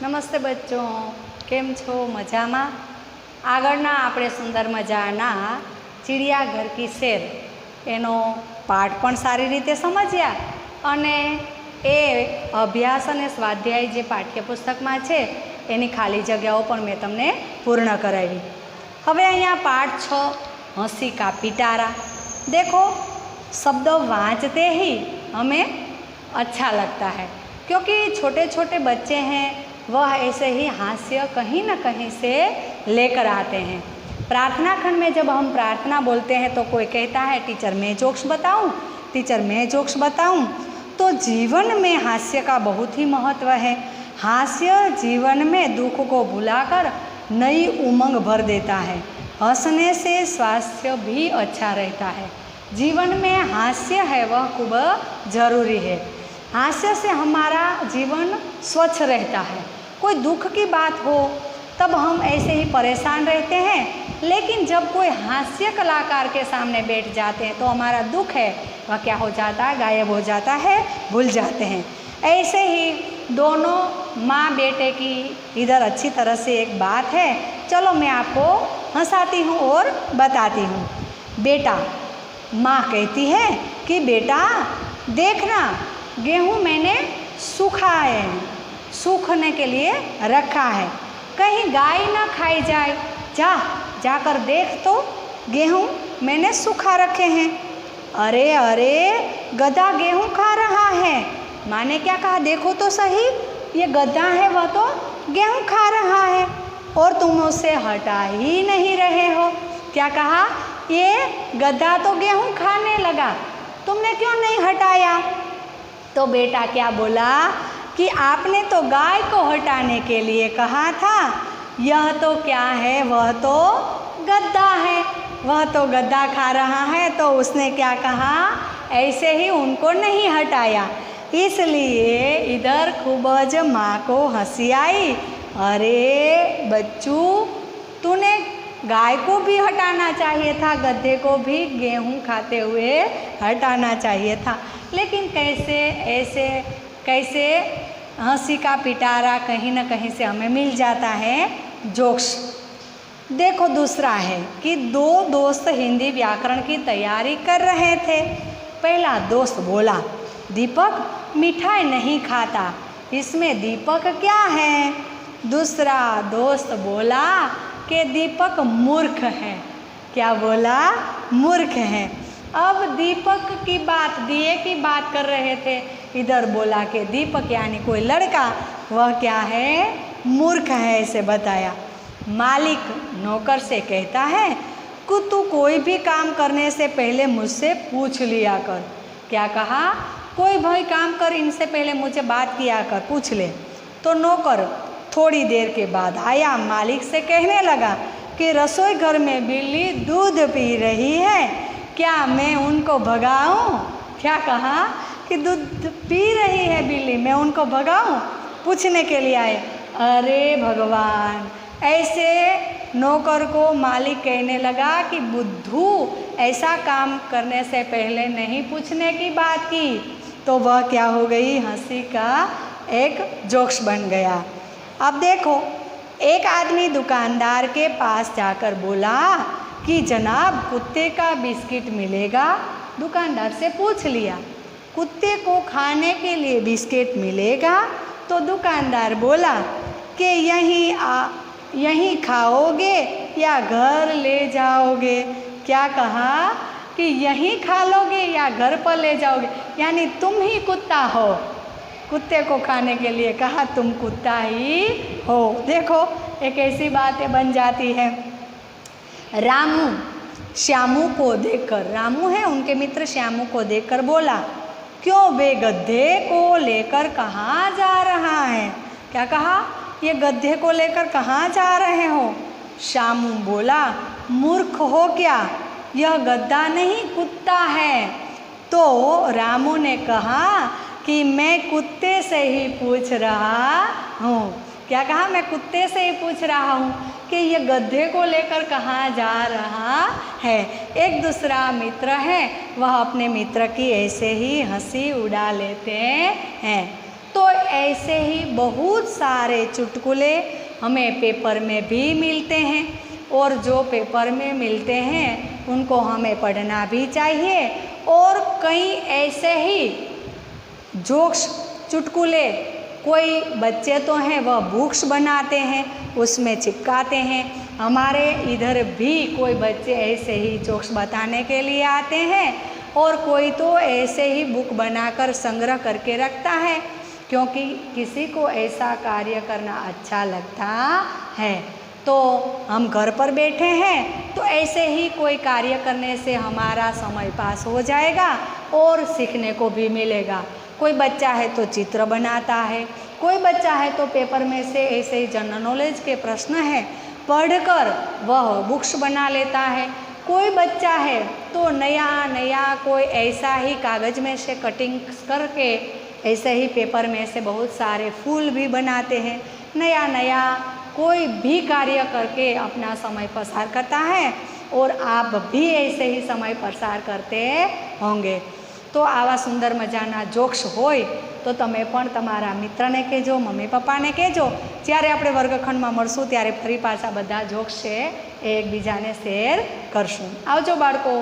નમસ્તે બચ્ચો, કેમ છો? મજામાં? આગળના આપણે સુંદર મજાના ચિડિયાઘર કી શેર એનો પાઠ પણ સારી રીતે સમજ્યા અને એ અભ્યાસ અને સ્વાધ્યાય જે પાઠ્યપુસ્તકમાં છે એની ખાલી જગ્યાઓ પણ મેં તમને પૂર્ણ કરાવી। હવે અહીંયા पाठ 6 हंसी का पिटारा। देखो, शब्द वाँचते ही हमें अच्छा लगता है क्योंकि छोटे छोटे बच्चे हैं, वह ऐसे ही हास्य कहीं न कहीं से लेकर आते हैं। प्रार्थना खंड में जब हम प्रार्थना बोलते हैं तो कोई कहता है टीचर मैं जोक्स बताऊं, टीचर मैं जोक्स बताऊं। तो जीवन में हास्य का बहुत ही महत्व है। हास्य जीवन में दुख को भुलाकर नई उमंग भर देता है। हंसने से स्वास्थ्य भी अच्छा रहता है। जीवन में हास्य है वह खूब ज़रूरी है। हास्य से हमारा जीवन स्वच्छ रहता है। कोई दुख की बात हो तब हम ऐसे ही परेशान रहते हैं, लेकिन जब कोई हास्य कलाकार के सामने बैठ जाते हैं तो हमारा दुख है वह क्या हो जाता है, गायब हो जाता है, भूल जाते हैं। ऐसे ही दोनों माँ बेटे की इधर अच्छी तरह से एक बात है, चलो मैं आपको हंसाती हूँ और बताती हूँ। बेटा, माँ कहती है कि बेटा देखना, गेहूँ मैंने सूखने के लिए रखा है, कहीं गाय ना खाई जाए, जाकर देख तो गेहूँ मैंने सूखा रखे हैं। अरे अरे, गधा गेहूँ खा रहा है। माँ ने क्या कहा, देखो तो सही, ये गधा है वह तो गेहूँ खा रहा है और तुम उसे हटा ही नहीं रहे हो। क्या कहा, ये गधा तो गेहूँ खाने लगा, तुमने क्यों नहीं हटाया? तो बेटा क्या बोला कि आपने तो गाय को हटाने के लिए कहा था, यह तो क्या है, वह तो गधा है, वह तो गधा खा रहा है। तो उसने क्या कहा, ऐसे ही उनको नहीं हटाया। इसलिए इधर खूबज माँ को हंसी आई। अरे बच्चू, तूने गाय को भी हटाना चाहिए था, गधे को भी गेहूँ खाते हुए हटाना चाहिए था, लेकिन कैसे हंसी का पिटारा कहीं न कहीं से हमें मिल जाता है, जोक्स। देखो, दूसरा है कि दो दोस्त हिंदी व्याकरण की तैयारी कर रहे थे। पहला दोस्त बोला, दीपक मिठाई नहीं खाता, इसमें दीपक क्या है? दूसरा दोस्त बोला कि दीपक मूर्ख है। क्या बोला? मूर्ख है। अब दीपक की बात, दिए की बात कर रहे थे, इधर बोला कि दीपक यानी कोई लड़का, वह क्या है, मूर्ख है, ऐसे बताया। मालिक नौकर से कहता है कि तू कोई भी काम करने से पहले मुझसे पूछ लिया कर। क्या कहा, कोई भी काम कर इनसे पहले मुझे बात किया कर, पूछ ले। तो नौकर थोड़ी देर के बाद आया, मालिक से कहने लगा कि रसोई घर में बिल्ली दूध पी रही है, क्या मैं उनको भगाऊं? क्या कहा कि दूध पी रही है बिल्ली, मैं उनको भगाऊं? पूछने के लिए आए। अरे भगवान, ऐसे नौकर को मालिक कहने लगा कि बुद्धू, ऐसा काम करने से पहले नहीं पूछने की बात की। तो वह क्या हो गई, हंसी का एक जोक्स बन गया। अब देखो, एक आदमी दुकानदार के पास जाकर बोला कि जनाब कुत्ते का बिस्किट मिलेगा? दुकानदार से पूछ लिया, कुत्ते को खाने के लिए बिस्किट मिलेगा? तो दुकानदार बोला कि यहीं खाओगे या घर ले जाओगे? क्या कहा कि यहीं खा लोगे या घर पर ले जाओगे, यानी तुम ही कुत्ता हो। कुत्ते को खाने के लिए कहा, तुम कुत्ता ही हो। देखो, एक ऐसी बातें बन जाती है। रामू श्यामू को देखकर, रामू है उनके मित्र, श्यामू को देखकर बोला, क्यों वे गधे को लेकर कहाँ जा रहा है? क्या कहा, ये गधे को लेकर कहाँ जा रहे हो? श्यामू बोला, मूर्ख हो क्या, यह गधा नहीं कुत्ता है। तो रामू ने कहा कि मैं कुत्ते से ही पूछ रहा हूँ। क्या कहा, मैं कुत्ते से ही पूछ रहा हूँ कि ये गधे को लेकर कहाँ जा रहा है। एक दूसरा मित्र है, वह अपने मित्र की ऐसे ही हंसी उड़ा लेते हैं। तो ऐसे ही बहुत सारे चुटकुले हमें पेपर में भी मिलते हैं, और जो पेपर में मिलते हैं उनको हमें पढ़ना भी चाहिए। और कई ऐसे ही जोक्स, चुटकुले कोई बच्चे तो हैं वह बुक्स बनाते हैं, उसमें चिपकाते हैं। हमारे इधर भी कोई बच्चे ऐसे ही जोक्स बताने के लिए आते हैं, और कोई तो ऐसे ही बुक बनाकर संग्रह करके रखता है, क्योंकि किसी को ऐसा कार्य करना अच्छा लगता है। तो हम घर पर बैठे हैं तो ऐसे ही कोई कार्य करने से हमारा समय पास हो जाएगा और सीखने को भी मिलेगा। कोई बच्चा है तो चित्र बनाता है, कोई बच्चा है तो पेपर में से ऐसे ही जनरल नॉलेज के प्रश्न हैं पढ़कर वह बुक्स बना लेता है। कोई बच्चा है तो नया नया कोई ऐसा ही कागज़ में से कटिंग करके ऐसे ही पेपर में से बहुत सारे फूल भी बनाते हैं। नया नया कोई भी कार्य करके अपना समय पसार करता है, और आप भी ऐसे ही समय पसार करते होंगे। तो आवा सुंदर मजाना जोक्स होय तो तमे पण तमारा मित्रने कहेजो, मम्मी पप्पाने कहेजो। ज्यारे आपणे वर्गखंडमां मळशुं त्यारे फरी पाछा बधा जोक्स छे ए एकबीजाने शेर करशुं। आवजो बाळको।